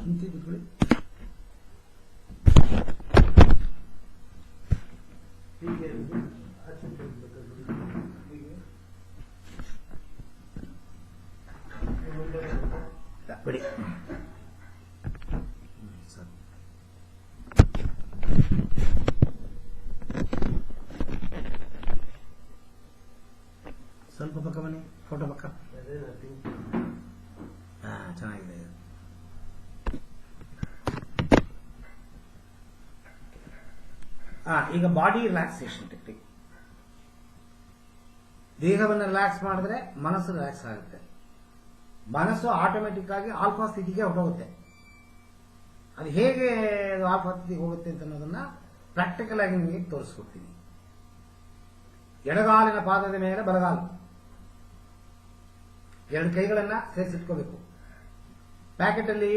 ನಿಂತು ಕೂತ್ಕೊಳ್ಳಿ. ಹೀಗೆ ಬಿಡಿ. ಸ್ವಲ್ಪ ಪಕ್ಕ ಬನ್ನಿ, ಫೋಟೋ ಪಕ್ಕ. ಚೆನ್ನಾಗಿದೆ. ಈಗ ಬಾಡಿ ರಿಲ್ಯಾಕ್ಸೇಷನ್ ಟೆಕ್ನಿಕ್. ದೇಹವನ್ನು ರಿಲ್ಯಾಕ್ಸ್ ಮಾಡಿದ್ರೆ ಮನಸ್ಸು ರಿಲ್ಯಾಕ್ಸ್ ಆಗುತ್ತೆ. ಮನಸ್ಸು ಆಟೋಮೆಟಿಕ್ ಆಗಿ ಆಲ್ಫಾ ಸ್ಥಿತಿಗೆ ಹೊರಟೋಗುತ್ತೆ. ಅದು ಹೇಗೆ ಆಲ್ಫಾ ಸ್ಥಿತಿಗೆ ಹೋಗುತ್ತೆ ಅಂತ ಅನ್ನೋದನ್ನ ಪ್ರಾಕ್ಟಿಕಲ್ ಆಗಿ ನಿಮಗೆ ತೋರಿಸ್ಕೊಡ್ತೀನಿ. ಎಡಗಾಲಿನ ಪಾದದ ಮೇಲೆ ಬಲಗಾಲು, ಎರಡು ಕೈಗಳನ್ನ ಸೇರಿಸಿಟ್ಕೋಬೇಕು. ಪ್ಯಾಕೆಟ್ ಅಲ್ಲಿ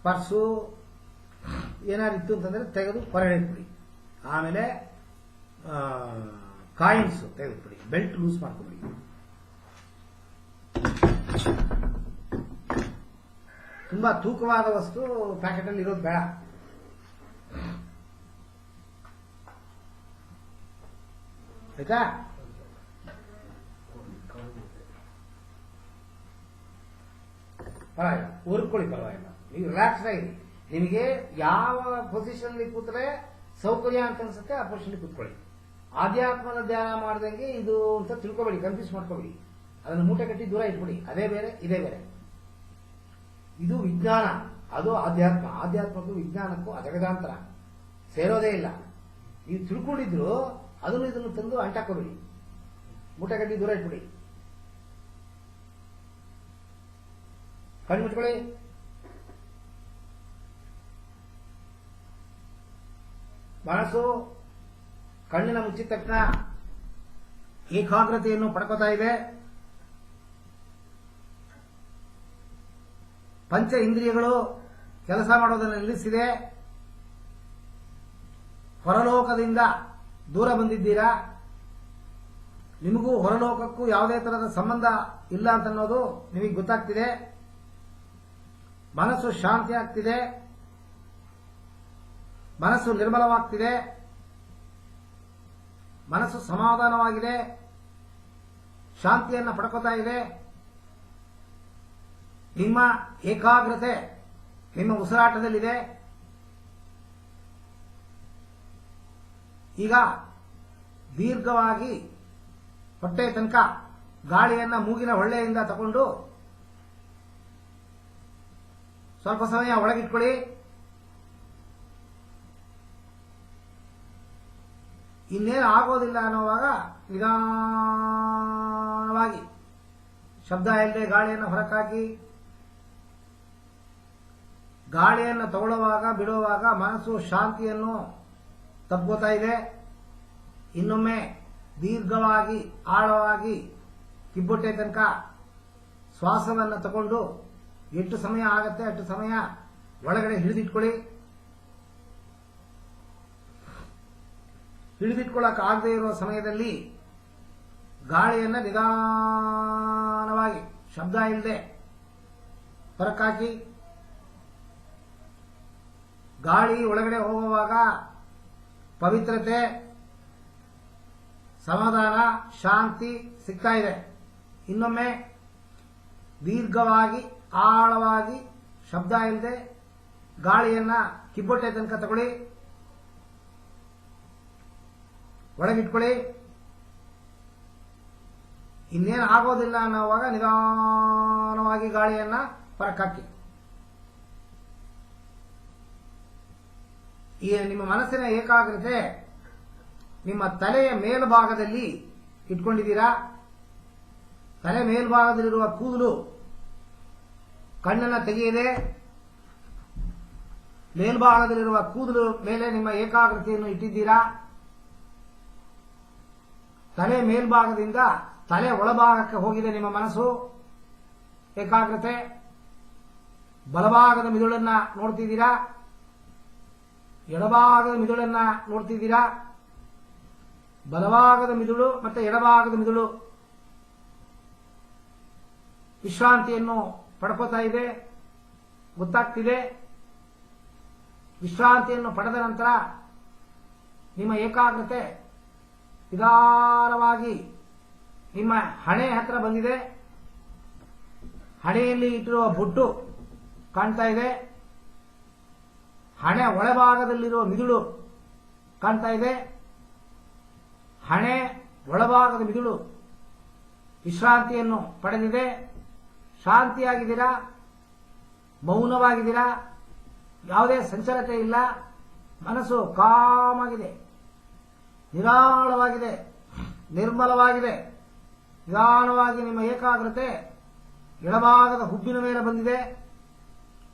ಪರ್ಸು ಏನಾದ್ರು ಇತ್ತು ಅಂತಂದ್ರೆ ತೆಗೆದು ಹೊರಗಡೆ ಇಟ್ಬಿಡಿ. ಆಮೇಲೆ ಕಾಯಿನ್ಸ್ ತೆಗೆದುಬಿಡಿ. ಬೆಲ್ಟ್ ಲೂಸ್ ಮಾಡ್ಕೊಬಿಡಿ. ತುಂಬಾ ತೂಕವಾದ ವಸ್ತು ಪ್ಯಾಕೆಟ್ ಅಲ್ಲಿ ಇರೋದು ಬೇಡ. ಆಯ್ತಾ? ಪರವಾಗಿಲ್ಲ, ಓರ್ಕೊಳ್ಳಿ, ಪರವಾಗಿಲ್ಲ. ನೀವು ರಿಲ್ಯಾಕ್ಸ್ ಆಗಿ ನಿಮಗೆ ಯಾವ ಪೊಸಿಷನ್ ಕೂತ್ರೆ ಸೌಕರ್ಯ ಅಂತ ಅನ್ಸುತ್ತೆ ಆ ಪೊಸಿಷನ್ ಕೂತ್ಕೊಳ್ಳಿ. ಆಧ್ಯಾತ್ಮದ ಧ್ಯಾನ ಮಾಡ್ದಂಗೆ ಇದು ಅಂತ ತಿಳ್ಕೊಬೇಡಿ, ಕನ್ಫ್ಯೂಸ್ ಮಾಡ್ಕೋಬೇಡಿ. ಅದನ್ನು ಮೂಟೆ ಕಟ್ಟಿ ದೂರ ಇಟ್ಬಿಡಿ. ಅದೇ ಬೇರೆ, ಇದೇ ಬೇರೆ. ಇದು ವಿಜ್ಞಾನ, ಅದು ಆಧ್ಯಾತ್ಮ. ಆಧ್ಯಾತ್ಮಕ್ಕೂ ವಿಜ್ಞಾನಕ್ಕೂ ಅಜಗಜಾಂತರ, ಸೇರೋದೇ ಇಲ್ಲ. ನೀವು ತಿಳ್ಕೊಂಡಿದ್ರು ಅದನ್ನು ಇದನ್ನು ತಂದು ಅಂಟಾಕೋಬೇಡಿ. ಮೂಟೆ ಕಟ್ಟಿ ದೂರ ಇಟ್ಬಿಡಿ. ಕಣ್ಣು ಮುಚ್ಕೊಳ್ಳಿ. ಮನಸ್ಸು ಕಣ್ಣಿನ ಮುಚ್ಚಿದ ತಕ್ಷಣ ಏಕಾಗ್ರತೆಯನ್ನು ಪಡ್ಕೋತಾ ಇದೆ. ಪಂಚ ಇಂದ್ರಿಯಗಳು ಕೆಲಸ ಮಾಡೋದನ್ನು ನಿಲ್ಲಿಸಿದೆ. ಹೊರಲೋಕದಿಂದ ದೂರ ಬಂದಿದ್ದೀರಾ. ನಿಮಗೂ ಹೊರಲೋಕಕ್ಕೂ ಯಾವುದೇ ತರಹದ ಸಂಬಂಧ ಇಲ್ಲ ಅಂತ ಅನ್ನೋದು ನಿಮಗೆ ಗೊತ್ತಾಗ್ತಿದೆ. ಮನಸ್ಸು ಶಾಂತಿ ಆಗ್ತಿದೆ. ಮನಸ್ಸು ನಿರ್ಮಲವಾಗ್ತಿದೆ. ಮನಸ್ಸು ಸಮಾಧಾನವಾಗಿದೆ. ಶಾಂತಿಯನ್ನು ಪಡ್ಕೋತಾ ಇದೆ. ನಿಮ್ಮ ಏಕಾಗ್ರತೆ ನಿಮ್ಮ ಉಸಿರಾಟದಲ್ಲಿದೆ. ಈಗ ದೀರ್ಘವಾಗಿ ಹೊಟ್ಟೆ ತನಕ ಗಾಳಿಯನ್ನ ಮೂಗಿನ ಹೊಳ್ಳೆಯಿಂದ ತಗೊಂಡು ಸ್ವಲ್ಪ ಸಮಯ ಒಳಗಿಟ್ಕೊಳ್ಳಿ. ಇನ್ನೇನು ಆಗೋದಿಲ್ಲ ಅನ್ನೋವಾಗ ನಿಧಾನವಾಗಿ ಶಬ್ದ ಇಲ್ಲದೆ ಗಾಳಿಯನ್ನು ಹೊರಕಾಕಿ. ಗಾಳಿಯನ್ನು ತಗೊಳ್ಳುವಾಗ ಬಿಡುವಾಗ ಮನಸ್ಸು ಶಾಂತಿಯನ್ನು ತಬ್ಬೋತಾ ಇದೆ. ಇನ್ನೊಮ್ಮೆ ದೀರ್ಘವಾಗಿ ಆಳವಾಗಿ ಕಿಬ್ಬೊಟ್ಟೆ ತನಕ ಶ್ವಾಸವನ್ನು ತಗೊಂಡು ಎಷ್ಟು ಸಮಯ ಆಗುತ್ತೆ ಅಷ್ಟು ಸಮಯ ಒಳಗಡೆ ಹಿಡಿದಿಟ್ಕೊಳ್ಳಿ. ಹಿಡಿದಿಟ್ಕೊಳ್ಳಕ್ಕೆ ಆಗದೆ ಇರುವ ಸಮಯದಲ್ಲಿ ಗಾಳಿಯನ್ನ ನಿಧಾನವಾಗಿ ಶಬ್ದ ಇಲ್ಲದೆ ಹೊರಕಾಕಿ. ಗಾಳಿ ಒಳಗಡೆ ಹೋಗುವಾಗ ಪವಿತ್ರತೆ, ಸಮಾಧಾನ, ಶಾಂತಿ ಸಿಗ್ತಾ ಇದೆ. ಇನ್ನೊಮ್ಮೆ ದೀರ್ಘವಾಗಿ ಆಳವಾಗಿ ಶಬ್ದ ಇಲ್ಲದೆ ಗಾಳಿಯನ್ನ ಕಿಬ್ಬೊಟ್ಟೆ ತನಕ ತಗೊಳ್ಳಿ, ಒಳಗಿಟ್ಕೊಳ್ಳಿ. ಇನ್ನೇನು ಆಗೋದಿಲ್ಲ ಅನ್ನೋವಾಗ ನಿಧಾನವಾಗಿ ಗಾಳಿಯನ್ನ ಹೊರಕಾಕಿ. ಈ ನಿಮ್ಮ ಮನಸ್ಸಿನ ಏಕಾಗ್ರತೆ ನಿಮ್ಮ ತಲೆಯ ಮೇಲ್ಭಾಗದಲ್ಲಿ ಇಟ್ಕೊಂಡಿದ್ದೀರಾ. ತಲೆ ಮೇಲ್ಭಾಗದಲ್ಲಿರುವ ಕೂದಲು ಕಣ್ಣನ್ನ ತೆಗೆಯದೆ ಮೇಲ್ಭಾಗದಲ್ಲಿರುವ ಕೂದಲು ಮೇಲೆ ನಿಮ್ಮ ಏಕಾಗ್ರತೆಯನ್ನು ಇಟ್ಟಿದ್ದೀರಾ. ತಲೆ ಮೇಲ್ಭಾಗದಿಂದ ತಲೆ ಒಳಭಾಗಕ್ಕೆ ಹೋಗಿದೆ ನಿಮ್ಮ ಮನಸ್ಸು ಏಕಾಗ್ರತೆ. ಬಲಭಾಗದ ಮಿದುಳನ್ನ ನೋಡ್ತಿದ್ದೀರಾ, ಎಡಭಾಗದ ಮಿದುಳನ್ನ ನೋಡ್ತಿದ್ದೀರಾ. ಬಲಭಾಗದ ಮಿದುಳು ಮತ್ತೆ ಎಡಭಾಗದ ಮಿದುಳು ವಿಶ್ರಾಂತಿಯನ್ನು ಪಡ್ಕೋತಾ ಇದೆ. ಗೊತ್ತಾಗ್ತಿದೆ. ವಿಶ್ರಾಂತಿಯನ್ನು ಪಡೆದ ನಂತರ ನಿಮ್ಮ ಏಕಾಗ್ರತೆ ನಿಧಾನವಾಗಿ ನಿಮ್ಮ ಹಣೆ ಹತ್ರ ಬಂದಿದೆ. ಹಣೆಯಲ್ಲಿ ಇಟ್ಟಿರುವ ಬೊಟ್ಟು ಕಾಣ್ತಾ ಇದೆ. ಹಣೆ ಒಳಭಾಗದಲ್ಲಿರುವ ಮಿದುಳು ಕಾಣ್ತಾ ಇದೆ. ಹಣೆ ಒಳಭಾಗದ ಮಿದುಳು ವಿಶ್ರಾಂತಿಯನ್ನು ಪಡೆದಿದೆ. ಶಾಂತಿಯಾಗಿದ್ದೀರಾ, ಮೌನವಾಗಿದ್ದೀರಾ, ಯಾವುದೇ ಸಂಚಲತೆ ಇಲ್ಲ. ಮನಸ್ಸು ಕಾಮಾಗಿದೆ, ನಿರಾಳವಾಗಿದೆ, ನಿರ್ಮಲವಾಗಿದೆ. ನಿಧಾನವಾಗಿ ನಿಮ್ಮ ಏಕಾಗ್ರತೆ ಎಡಭಾಗದ ಹುಬ್ಬಿನ ಮೇಲೆ ಬಂದಿದೆ.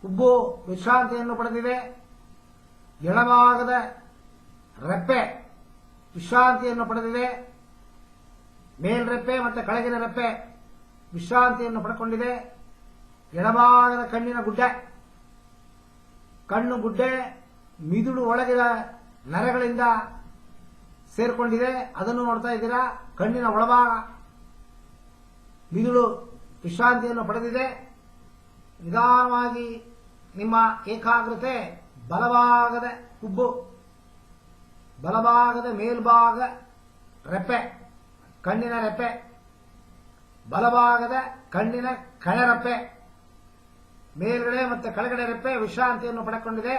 ಹುಬ್ಬು ವಿಶ್ರಾಂತಿಯನ್ನು ಪಡೆದಿದೆ. ಎಡಭಾಗದ ರೆಪ್ಪೆ ವಿಶ್ರಾಂತಿಯನ್ನು ಪಡೆದಿದೆ. ಮೇಲ್ರೆಪ್ಪೆ ಮತ್ತು ಕೆಳಗಿನ ರೆಪ್ಪೆ ವಿಶ್ರಾಂತಿಯನ್ನು ಪಡೆದುಕೊಂಡಿದೆ. ಎಡಭಾಗದ ಕಣ್ಣಿನ ಗುಡ್ಡೆ, ಕಣ್ಣು ಗುಡ್ಡೆ ಮಿದುಳು ಒಳಗಿನ ನರಗಳಿಂದ ಸೇರ್ಕೊಂಡಿದೆ. ಅದನ್ನು ನೋಡ್ತಾ ಇದ್ದೀರಾ. ಕಣ್ಣಿನ ಒಳಭಾಗ ಮಿದುಳು ವಿಶ್ರಾಂತಿಯನ್ನು ಪಡೆದಿದೆ. ನಿಧಾನವಾಗಿ ನಿಮ್ಮ ಏಕಾಗ್ರತೆ ಬಲಭಾಗದ ಹುಬ್ಬು, ಬಲಭಾಗದ ಮೇಲ್ಭಾಗ ರೆಪ್ಪೆ, ಕಣ್ಣಿನ ರೆಪ್ಪೆ, ಬಲಭಾಗದ ಕಣ್ಣಿನ ಕಣರೆಪ್ಪೆ, ಮೇಲ್ಗಡೆ ಮತ್ತು ಕೆಳಗಡೆ ರೆಪ್ಪೆ ವಿಶ್ರಾಂತಿಯನ್ನು ಪಡೆದುಕೊಂಡಿದೆ.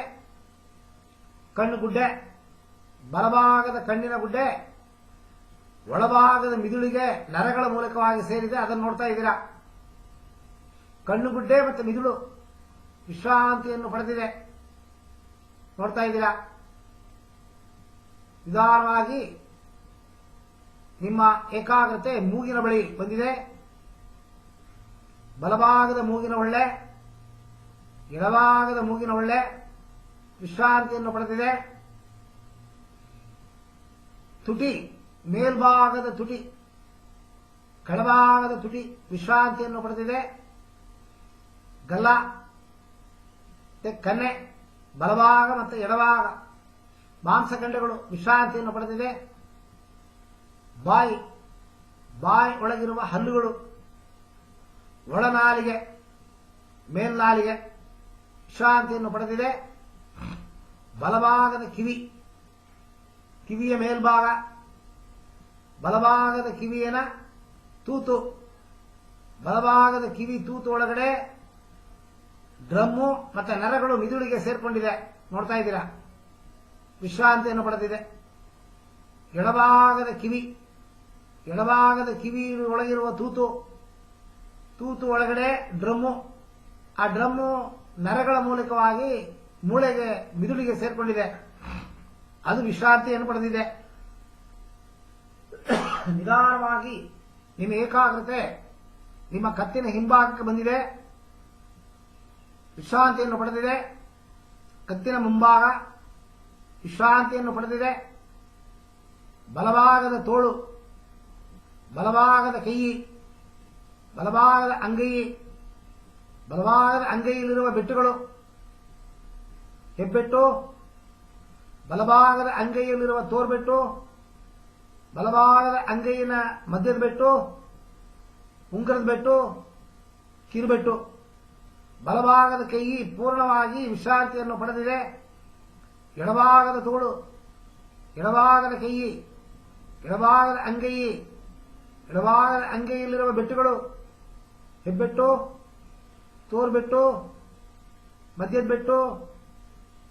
ಕಣ್ಣು ಗುಡ್ಡೆ, ಬಲಭಾಗದ ಕಣ್ಣಿನ ಗುಡ್ಡೆ ಒಳಭಾಗದ ಮಿದುಳಿಗೆ ನರಗಳ ಮೂಲಕವಾಗಿ ಸೇರಿದೆ. ಅದನ್ನು ನೋಡ್ತಾ ಇದ್ದೀರಾ. ಕಣ್ಣು ಗುಡ್ಡೆ ಮತ್ತು ಮಿದುಳು ವಿಶ್ರಾಂತಿಯನ್ನು ಪಡೆದಿದೆ, ನೋಡ್ತಾ ಇದ್ದೀರಾ. ನಿಧಾನವಾಗಿ ನಿಮ್ಮ ಏಕಾಗ್ರತೆ ಮೂಗಿನ ಬಳಿ ಬಂದಿದೆ. ಬಲಭಾಗದ ಮೂಗಿನ ಒಳ್ಳೆ, ಎಡಭಾಗದ ಮೂಗಿನ ಒಳ್ಳೆ ವಿಶ್ರಾಂತಿಯನ್ನು ಪಡೆದಿದೆ. ತುಟಿ, ಮೇಲ್ಭಾಗದ ತುಟಿ, ಕೆಳಭಾಗದ ತುಟಿ ವಿಶ್ರಾಂತಿಯನ್ನು ಪಡೆದಿದೆ. ಗಲ್ಲ, ಕೆನ್ನೆ, ಬಲಭಾಗ ಮತ್ತು ಎಡಭಾಗ ಮಾಂಸಖಂಡಗಳು ವಿಶ್ರಾಂತಿಯನ್ನು ಪಡೆದಿದೆ. ಬಾಯಿ, ಬಾಯಿ ಒಳಗಿರುವ ಹಲ್ಲುಗಳು, ಒಳನಾಲಿಗೆ, ಮೇಲ್ನಾಲಿಗೆ ವಿಶ್ರಾಂತಿಯನ್ನು ಪಡೆದಿದೆ. ಬಲಭಾಗದ ಕಿವಿ, ಕಿವಿಯ ಮೇಲ್ಭಾಗ, ಬಲಭಾಗದ ಕಿವಿಯನ ತೂತು, ಬಲಭಾಗದ ಕಿವಿ ತೂತು ಒಳಗಡೆ ಡ್ರಮ್ಮು ಮತ್ತು ನರಗಳು ಮಿದುಳಿಗೆ ಸೇರ್ಕೊಂಡಿದೆ, ನೋಡ್ತಾ ಇದ್ದೀರಾ. ವಿಶ್ರಾಂತಿಯನ್ನು ಪಡೆದಿದೆ. ಎಡಭಾಗದ ಕಿವಿ, ಎಡಭಾಗದ ಕಿವಿ ಒಳಗಿರುವ ತೂತು, ತೂತು ಒಳಗಡೆ ಡ್ರಮ್ಮು, ಆ ಡ್ರಮ್ಮು ನರಗಳ ಮೂಲಕವಾಗಿ ಮೂಳೆಗೆ ಮಿದುಳಿಗೆ ಸೇರ್ಕೊಂಡಿದೆ, ಅದು ವಿಶ್ರಾಂತಿಯನ್ನು ಪಡೆದಿದೆ. ನಿಧಾನವಾಗಿ ನಿಮ್ಮ ಏಕಾಗ್ರತೆ ನಿಮ್ಮ ಕತ್ತಿನ ಹಿಂಭಾಗಕ್ಕೆ ಬಂದಿದೆ, ವಿಶ್ರಾಂತಿಯನ್ನು ಪಡೆದಿದೆ. ಕತ್ತಿನ ಮುಂಭಾಗ ವಿಶ್ರಾಂತಿಯನ್ನು ಪಡೆದಿದೆ. ಬಲಭಾಗದ ತೋಳು, ಬಲಭಾಗದ ಕೈ, ಬಲಭಾಗದ ಅಂಗೈ, ಬಲಭಾಗದ ಅಂಗೈಯಲ್ಲಿರುವ ಬೆಟ್ಟುಗಳು, ಹೆಬ್ಬೆಟ್ಟು, ಬಲಭಾಗದ ಅಂಗೈಯಲ್ಲಿರುವ ತೋರ್ಬೆಟ್ಟು, ಬಲಭಾಗದ ಅಂಗೈಯಿನ ಮಧ್ಯದ ಬೆಟ್ಟು, ಉಂಗುರದ ಬೆಟ್ಟು, ಕಿರುಬೆಟ್ಟು, ಬಲಭಾಗದ ಕೈ ಪೂರ್ಣವಾಗಿ ವಿಶ್ರಾಂತಿಯನ್ನು ಪಡೆದಿದೆ. ಎಡಭಾಗದ ತೋಳು, ಎಡಭಾಗದ ಕೈ, ಎಡಭಾಗದ ಅಂಗೈ, ಎಡಭಾಗದ ಅಂಗೈಯಲ್ಲಿರುವ ಬೆಟ್ಟುಗಳು, ಹೆಬ್ಬೆಟ್ಟು, ತೋರ್ಬೆಟ್ಟು, ಮಧ್ಯದ ಬೆಟ್ಟು,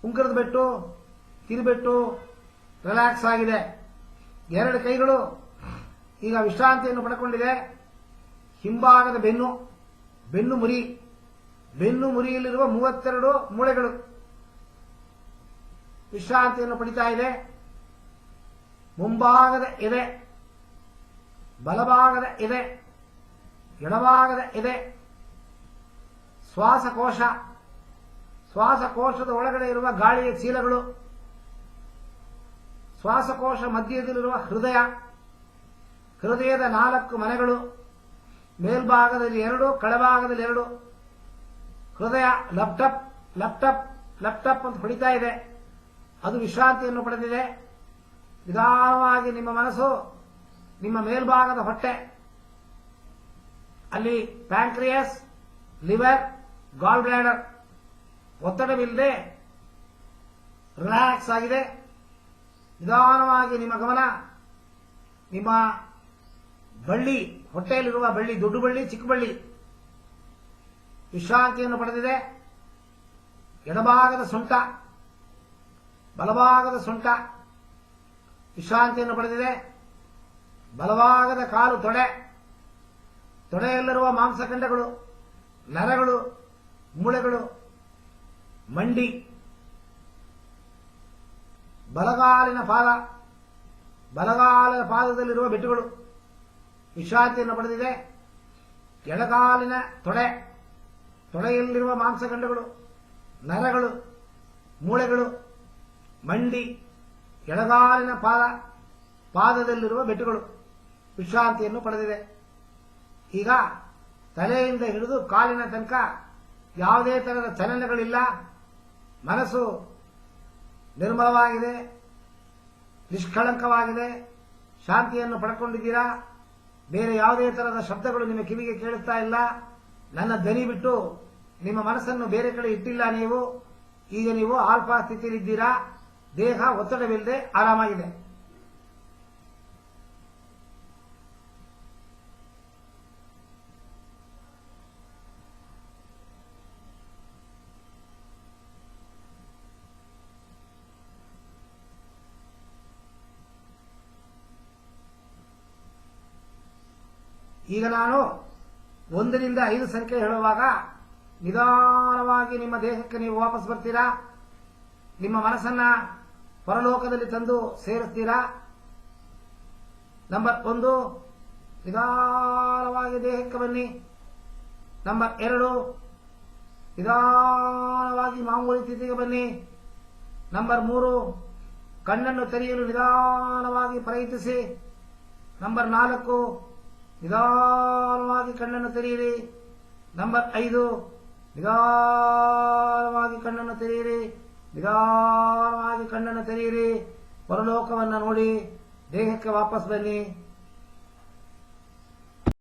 ಉಂಗುರದ ಬೆಟ್ಟು, ಕಿರುಬೆಟ್ಟು ರಿಲ್ಯಾಕ್ಸ್ ಆಗಿದೆ. ಎರಡು ಕೈಗಳು ಈಗ ವಿಶ್ರಾಂತಿಯನ್ನು ಪಡೆದುಕೊಂಡಿದೆ. ಹಿಂಭಾಗದ ಬೆನ್ನು, ಬೆನ್ನು ಮುರಿ, ಬೆನ್ನು ಮುರಿಯಲ್ಲಿರುವ 32 ಮೂಳೆಗಳು ವಿಶ್ರಾಂತಿಯನ್ನು ಪಡಿತಾ ಇದೆ. ಮುಂಭಾಗದ ಎದೆ, ಬಲಭಾಗದ ಎದೆ, ಎಡಭಾಗದ ಎದೆ, ಶ್ವಾಸಕೋಶ, ಶ್ವಾಸಕೋಶದ ಒಳಗಡೆ ಇರುವ ಗಾಳಿಯ ಚೀಲಗಳು, ಶ್ವಾಸಕೋಶ ಮಧ್ಯದಲ್ಲಿರುವ ಹೃದಯ, ಹೃದಯದ 4 ಮನೆಗಳು, ಮೇಲ್ಭಾಗದಲ್ಲಿ 2, ಕೆಳಭಾಗದಲ್ಲಿ 2. ಹೃದಯ ಲಪ್ಟಪ್ ಲಪ್ಟಪ್ ಲಪ್ಟಪ್ ಅಂತ ಹೊಡಿತಾ ಇದೆ, ಅದು ವಿಶ್ರಾಂತಿಯನ್ನು ಪಡೆದಿದೆ. ನಿಧಾನವಾಗಿ ನಿಮ್ಮ ಮನಸ್ಸು ನಿಮ್ಮ ಮೇಲ್ಭಾಗದ ಹೊಟ್ಟೆ, ಅಲ್ಲಿ ಪ್ಯಾಂಕ್ರಿಯಸ್, ಲಿವರ್, ಗಾಲ್ ಬ್ಲಾಡರ್ ಒತ್ತಡವಿಲ್ಲದೆ ರಿಲ್ಯಾಕ್ಸ್ ಆಗಿದೆ. ನಿಧಾನವಾಗಿ ನಿಮ್ಮ ಗಮನ ನಿಮ್ಮ ಬಳ್ಳಿ, ಹೊಟ್ಟೆಯಲ್ಲಿರುವ ಬಳ್ಳಿ, ದೊಡ್ಡ ಬಳ್ಳಿ, ಚಿಕ್ಕ ಬಳ್ಳಿ ವಿಶ್ರಾಂತಿಯನ್ನು ಪಡೆದಿದೆ. ಎಡಭಾಗದ ಸೊಂಟ, ಬಲಭಾಗದ ಸೊಂಟ ವಿಶ್ರಾಂತಿಯನ್ನು ಪಡೆದಿದೆ. ಬಲಭಾಗದ ಕಾಲು, ತೊಡೆಯಲ್ಲಿರುವ ಮಾಂಸಖಂಡಗಳು, ನರಗಳು, ಮೂಳೆಗಳು, ಮಂಡಿ, ಬಲಗಾಲಿನ ಪಾದದಲ್ಲಿರುವ ಬೆಟ್ಟುಗಳು ವಿಶ್ರಾಂತಿಯನ್ನು ಪಡೆದಿದೆ. ಎಡಗಾಲಿನ ತೊಡೆಯಲ್ಲಿರುವ ಮಾಂಸಖಂಡಗಳು, ನರಗಳು, ಮೂಳೆಗಳು, ಮಂಡಿ, ಎಡಗಾಲಿನ ಪಾದದಲ್ಲಿರುವ ಬೆಟ್ಟುಗಳು ವಿಶ್ರಾಂತಿಯನ್ನು ಪಡೆದಿದೆ. ಈಗ ತಲೆಯಿಂದ ಹಿಡಿದು ಕಾಲಿನ ತನಕ ಯಾವುದೇ ತರಹದ ಚಲನೆಗಳಿಲ್ಲ. ಮನಸ್ಸು ನಿರ್ಮಲವಾಗಿದೆ, ನಿಷ್ಕಳಂಕವಾಗಿದೆ, ಶಾಂತಿಯನ್ನು ಪಡ್ಕೊಂಡಿದ್ದೀರಾ. ಬೇರೆ ಯಾವುದೇ ತರಹದ ಶಬ್ದಗಳು ನಿಮ್ಮ ಕಿವಿಗೆ ಕೇಳುತ್ತಾ ಇಲ್ಲ. ನನ್ನ ಧ್ವನಿ ಬಿಟ್ಟು ನಿಮ್ಮ ಮನಸ್ಸನ್ನು ಬೇರೆ ಕಡೆ ಇಟ್ಟಿಲ್ಲ ನೀವು. ಈಗ ನೀವು ಆಲ್ಫಾ ಸ್ಥಿತಿಯಲ್ಲಿದ್ದೀರಾ. ದೇಹ ಒತ್ತಡವಿಲ್ಲದೆ ಆರಾಮಾಗಿದೆ. ಈಗ ನಾನು 1 ರಿಂದ 5 ಸಂಖ್ಯೆ ಹೇಳುವಾಗ ನಿಧಾನವಾಗಿ ನಿಮ್ಮ ದೇಹಕ್ಕೆ ನೀವು ವಾಪಸ್ ಬರ್ತೀರಾ. ನಿಮ್ಮ ಮನಸ್ಸನ್ನ ಪರಲೋಕದಲ್ಲಿ ತಂದು ಸೇರಿಸ್ತೀರಾ. ನಂಬರ್ 1, ನಿಧಾನವಾಗಿ ದೇಹಕ್ಕೆ ಬನ್ನಿ. ನಂಬರ್ 2, ನಿಧಾನವಾಗಿ ಮಾಮೂಲಿ ಸ್ಥಿತಿಗೆ ಬನ್ನಿ. ನಂಬರ್ 3, ಕಣ್ಣನ್ನು ತೆರೆಯಲು ನಿಧಾನವಾಗಿ ಪ್ರಯತ್ನಿಸಿ. ನಂಬರ್ 4, ನಿಧಾನವಾಗಿ ಕಣ್ಣನ್ನು ತೆರೆಯಿರಿ. ನಂಬರ್ 5, ನಿಧಾನವಾಗಿ ಕಣ್ಣನ್ನು ತೆರೆಯಿರಿ. ನಿಧಾನವಾಗಿ ಕಣ್ಣನ್ನು ತೆರೆಯಿರಿ. ಪರಲೋಕವನ್ನು ನೋಡಿ ದೇಹಕ್ಕೆ ವಾಪಸ್ ಬನ್ನಿ.